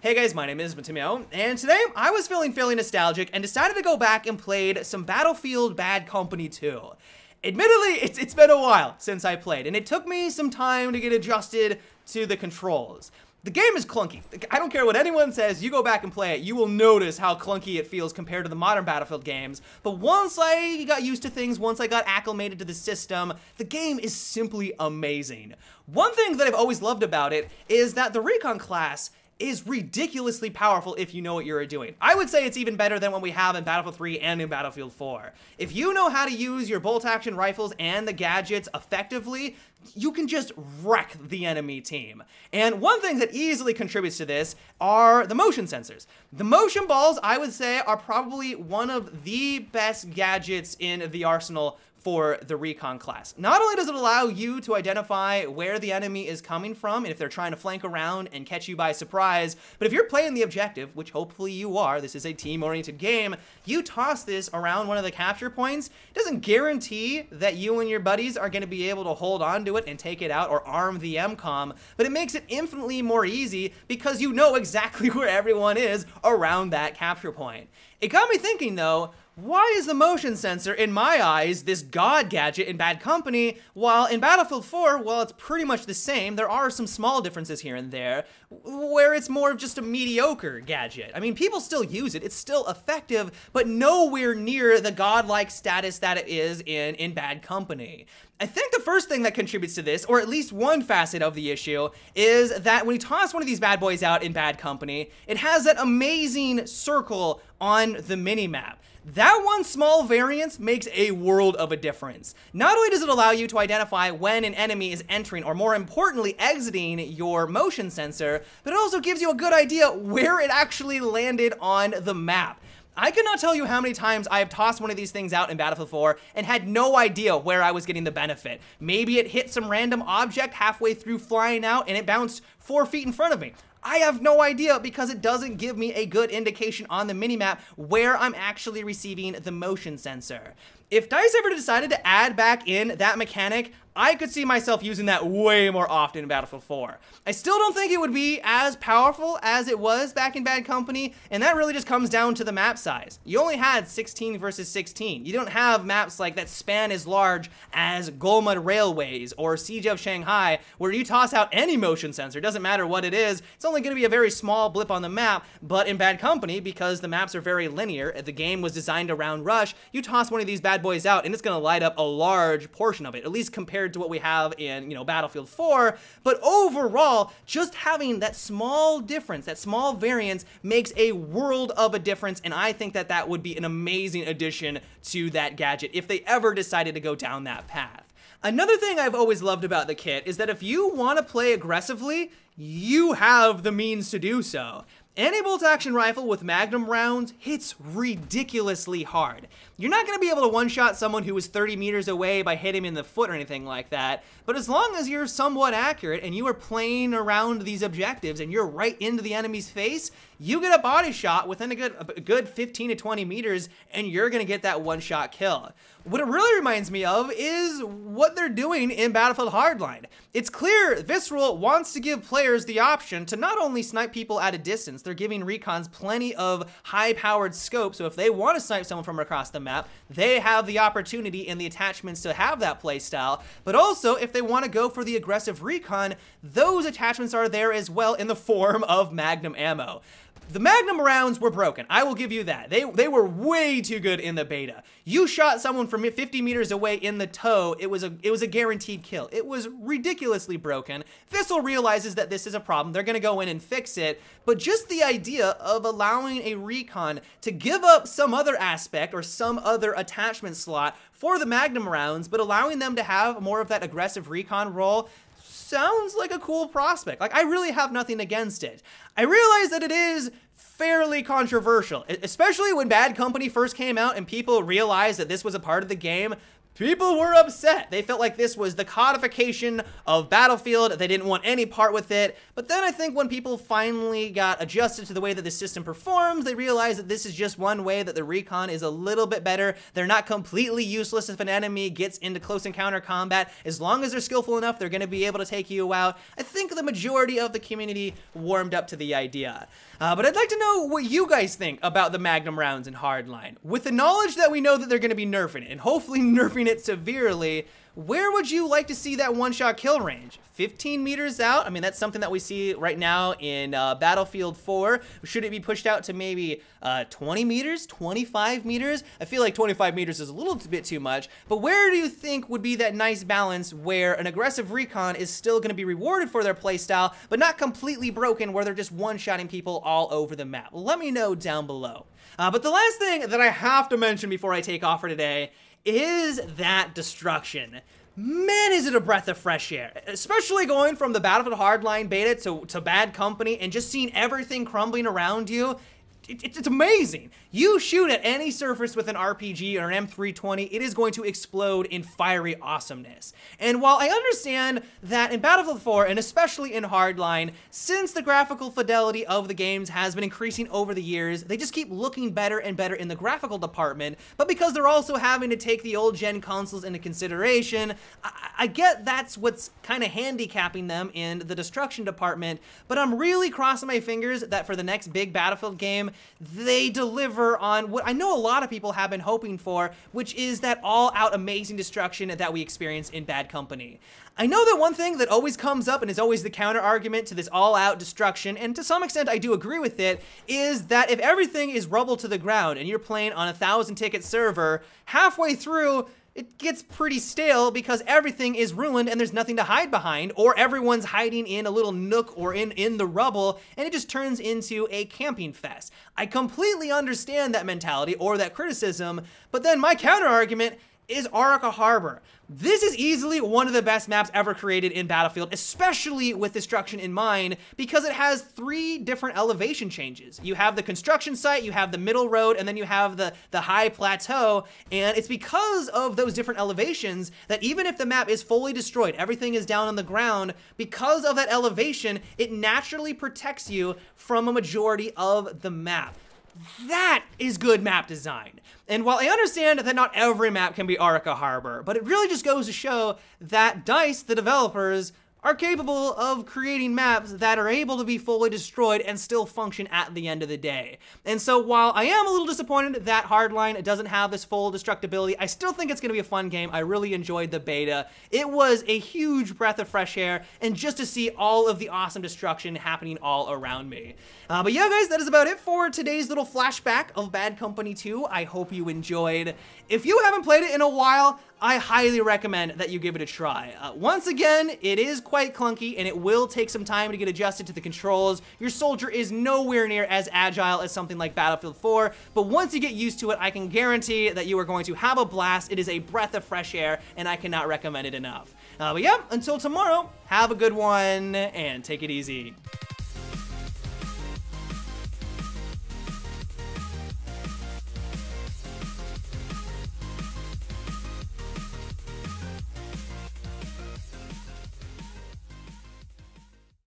Hey guys, my name is Matimio, and today I was feeling fairly nostalgic and decided to go back and played some Battlefield Bad Company 2. Admittedly, it's been a while since I played, and it took me some time to get adjusted to the controls. The game is clunky. I don't care what anyone says, you go back and play it, you will notice how clunky it feels compared to the modern Battlefield games. But once I got used to things, once I got acclimated to the system, the game is simply amazing. One thing that I've always loved about it is that the Recon class is ridiculously powerful if you know what you're doing. I would say it's even better than what we have in Battlefield 3 and in Battlefield 4. If you know how to use your bolt-action rifles and the gadgets effectively, you can just wreck the enemy team. And one thing that easily contributes to this are the motion sensors. The motion balls, I would say, are probably one of the best gadgets in the arsenal for the Recon class. Not only does it allow you to identify where the enemy is coming from and if they're trying to flank around and catch you by surprise, but if you're playing the objective, which hopefully you are, this is a team-oriented game, you toss this around one of the capture points. It doesn't guarantee that you and your buddies are going to be able to hold on to it and take it out or arm the MCOM, but it makes it infinitely more easy because you know exactly where everyone is around that capture point. It got me thinking though, why is the motion sensor, in my eyes, this god gadget in Bad Company, while in Battlefield 4, well, it's pretty much the same. There are some small differences here and there, where it's more of just a mediocre gadget. I mean, people still use it, it's still effective, but nowhere near the godlike status that it is in Bad Company. I think the first thing that contributes to this, or at least one facet of the issue, is that when you toss one of these bad boys out in Bad Company, it has that amazing circle on the minimap. That one small variance makes a world of a difference. Not only does it allow you to identify when an enemy is entering, or more importantly, exiting your motion sensor, but it also gives you a good idea where it actually landed on the map. I cannot tell you how many times I have tossed one of these things out in Battlefield 4 and had no idea where I was getting the benefit. Maybe it hit some random object halfway through flying out and it bounced 4 feet in front of me. I have no idea because it doesn't give me a good indication on the minimap where I'm actually receiving the motion sensor. If DICE ever decided to add back in that mechanic, I could see myself using that way more often in Battlefield 4. I still don't think it would be as powerful as it was back in Bad Company, and that really just comes down to the map size. You only had 16 versus 16. You don't have maps like that span as large as Gulmud Railways or Siege of Shanghai, where you toss out any motion sensor, doesn't matter what it is, it's only going to be a very small blip on the map. But in Bad Company, because the maps are very linear, the game was designed around rush, you toss one of these bad boys out and it's going to light up a large portion of it, at least compared to what we have in, Battlefield 4, but overall, just having that small difference, that small variance makes a world of a difference, and I think that that would be an amazing addition to that gadget if they ever decided to go down that path. Another thing I've always loved about the kit is that if you want to play aggressively, you have the means to do so. Any bolt-action rifle with magnum rounds hits ridiculously hard. You're not going to be able to one-shot someone who is 30 meters away by hitting him in the foot or anything like that, but as long as you're somewhat accurate and you are playing around these objectives and you're right into the enemy's face, you get a body shot within a good 15 to 20 meters and you're going to get that one-shot kill. What it really reminds me of is what they're doing in Battlefield Hardline. It's clear Visceral wants to give players the option to not only snipe people at a distance, they're giving recons plenty of high-powered scope, so if they want to snipe someone from across the map, they have the opportunity and the attachments to have that playstyle, but also if they want to go for the aggressive recon, those attachments are there as well in the form of magnum ammo. The magnum rounds were broken, I will give you that. They were way too good in the beta. You shot someone from 50 meters away in the toe, it was a guaranteed kill. It was ridiculously broken. Visceral realizes that this is a problem, they're gonna go in and fix it, but just the idea of allowing a recon to give up some other aspect or some other attachment slot for the magnum rounds, but allowing them to have more of that aggressive recon role, sounds like a cool prospect. Like, I really have nothing against it. I realize that it is fairly controversial, especially when Bad Company first came out and people realized that this was a part of the game. People were upset. They felt like this was the codification of Battlefield. They didn't want any part with it. But then I think when people finally got adjusted to the way that the system performs, they realized that this is just one way that the recon is a little bit better. They're not completely useless if an enemy gets into close encounter combat. As long as they're skillful enough, they're going to be able to take you out. I think the majority of the community warmed up to the idea. But I'd like to know what you guys think about the Magnum rounds in Hardline. With the knowledge that we know that they're going to be nerfing it, and hopefully nerfing it severely, where would you like to see that one-shot kill range? 15 meters out? I mean, that's something that we see right now in Battlefield 4. Should it be pushed out to maybe 20 meters, 25 meters? I feel like 25 meters is a little bit too much, but where do you think would be that nice balance where an aggressive recon is still going to be rewarded for their playstyle, but not completely broken where they're just one-shotting people all over the map? Let me know down below. But the last thing that I have to mention before I take off for today is that destruction. Man, is it a breath of fresh air, especially going from the Battlefield Hardline beta to Bad Company and just seeing everything crumbling around you. It's amazing. You shoot at any surface with an RPG or an M320, it is going to explode in fiery awesomeness. And while I understand that in Battlefield 4, and especially in Hardline, since the graphical fidelity of the games has been increasing over the years, they just keep looking better and better in the graphical department, but because they're also having to take the old gen consoles into consideration, I get that's what's kind of handicapping them in the destruction department, but I'm really crossing my fingers that for the next big Battlefield game, they deliver on what I know a lot of people have been hoping for, which is that all-out amazing destruction that we experience in Bad Company. I know that one thing that always comes up and is always the counter argument to this all-out destruction, and to some extent I do agree with it, is that if everything is rubble to the ground and you're playing on a 1,000-ticket server, halfway through, it gets pretty stale because everything is ruined and there's nothing to hide behind, or everyone's hiding in a little nook or in the rubble, and it just turns into a camping fest. I completely understand that mentality or that criticism, but then my counter argument is Orica Harbor. This is easily one of the best maps ever created in Battlefield, especially with destruction in mind, because it has 3 different elevation changes. You have the construction site, you have the middle road, and then you have the high plateau, and it's because of those different elevations that even if the map is fully destroyed, everything is down on the ground, because of that elevation, it naturally protects you from a majority of the map. That is good map design. And while I understand that not every map can be Orica Harbor, but it really just goes to show that DICE, the developers, are capable of creating maps that are able to be fully destroyed and still function at the end of the day. And so while I am a little disappointed that Hardline doesn't have this full destructibility, I still think it's going to be a fun game. I really enjoyed the beta. It was a huge breath of fresh air, and just to see all of the awesome destruction happening all around me. But yeah, guys, that is about it for today's little flashback of Bad Company 2. I hope you enjoyed. If you haven't played it in a while, I highly recommend that you give it a try. Once again, it is quite clunky and it will take some time to get adjusted to the controls. Your soldier is nowhere near as agile as something like Battlefield 4, but once you get used to it, I can guarantee that you are going to have a blast. It is a breath of fresh air, and I cannot recommend it enough. But yeah, until tomorrow, have a good one and take it easy.